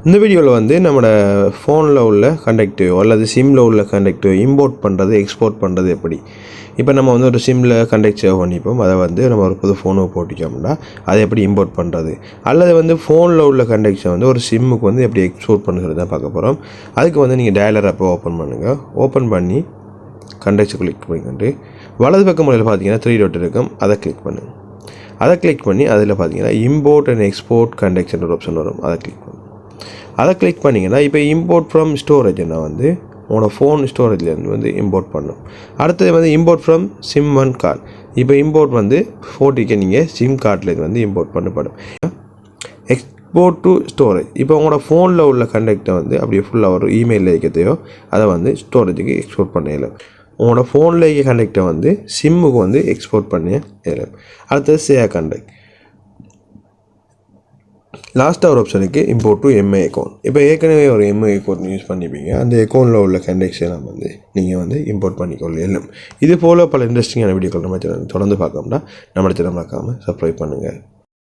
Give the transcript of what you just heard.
இந்த வீடியோவில் வந்து நம்மளோட ஃபோனில் உள்ள கண்டக்டிவ் அல்லது சிம்மில் உள்ள கண்டக்டிவ் இம்போர்ட் பண்ணுறது எக்ஸ்போர்ட் பண்ணுறது எப்படி. இப்போ நம்ம வந்து ஒரு சிம்மில் கண்டக்ட் சேவ் பண்ணிப்போம், அதை வந்து நம்ம ஒரு புது ஃபோனுக்கு போட்டிக்கோம்னா அதை எப்படி இம்போர்ட் பண்ணுறது, அல்லது வந்து ஃபோனில் உள்ள கண்டக்ஷன் வந்து ஒரு சிம்முக்கு வந்து எப்படி எக்ஸ்போர்ட் பண்ணுறது தான் பார்க்க போகிறோம். அதுக்கு வந்து நீங்கள் டயலர் ஆப்பை ஓப்பன் பண்ணுங்கள். ஓப்பன் பண்ணி கண்டக்ஷன் கிளிக் பண்ணிக்கிட்டு வலது பக்கம் முறையில் பார்த்தீங்கன்னா 3 டாட் இருக்கும், அதை கிளிக் பண்ணுங்கள். அதை கிளிக் பண்ணி அதில் பார்த்தீங்கன்னா இம்போர்ட் அண்ட் எக்ஸ்போர்ட் கண்டக்ஷன் ஒரு ஆப்ஷன் வரும், அதை கிளிக் பண்ணுங்கள். அதை கிளிக் பண்ணிங்கன்னா இப்போ இம்போர்ட் ஃப்ரம் ஸ்டோரேஜ்னா வந்து உங்களோட ஃபோன் ஸ்டோரேஜ்லேருந்து வந்து இம்போர்ட் பண்ணும். அடுத்தது வந்து import from sim one card. இப்போ இம்போர்ட் வந்து 40K நீங்கள் சிம் கார்டில் வந்து இம்போர்ட் பண்ணப்படும். எக்ஸ்போர்ட் டு ஸ்டோரேஜ், இப்போ உங்களோட ஃபோனில் உள்ள கண்டக்டை வந்து அப்படியே ஃபுல்லாக ஒரு இமெயிலில் வைக்கிறதையோ அதை வந்து ஸ்டோரேஜுக்கு எக்ஸ்போர்ட் பண்ண இயலும். உங்களோட ஃபோனில் இருக்க கண்டக்டை வந்து சிம்முக்கு வந்து எக்ஸ்போர்ட் பண்ண இயலும். அடுத்தது சேவ் கண்டக்ட். லாஸ்ட்டாக ஒரு ஆப்ஷனுக்கு இம்போர்ட் டு எம்ஐ அக்கௌண்ட். இப்போ ஏற்கனவே ஒரு எம்ஐ அக்கௌண்ட் யூஸ் பண்ணிப்பீங்க, அந்த அக்கௌண்ட்டில் உள்ள கண்டக்ஷனை வந்து நீங்கள் வந்து இம்போர்ட் பண்ணிக்கொள்ள இயலும். இது போல் பல இன்ட்ரெஸ்டிங்கான வீடியோக்கள் நம்ம தொடர்ந்து பார்க்கணும்னா நம்ம சேனல் மறக்காமல் சப்ஸ்கிரைப் பண்ணுங்கள்.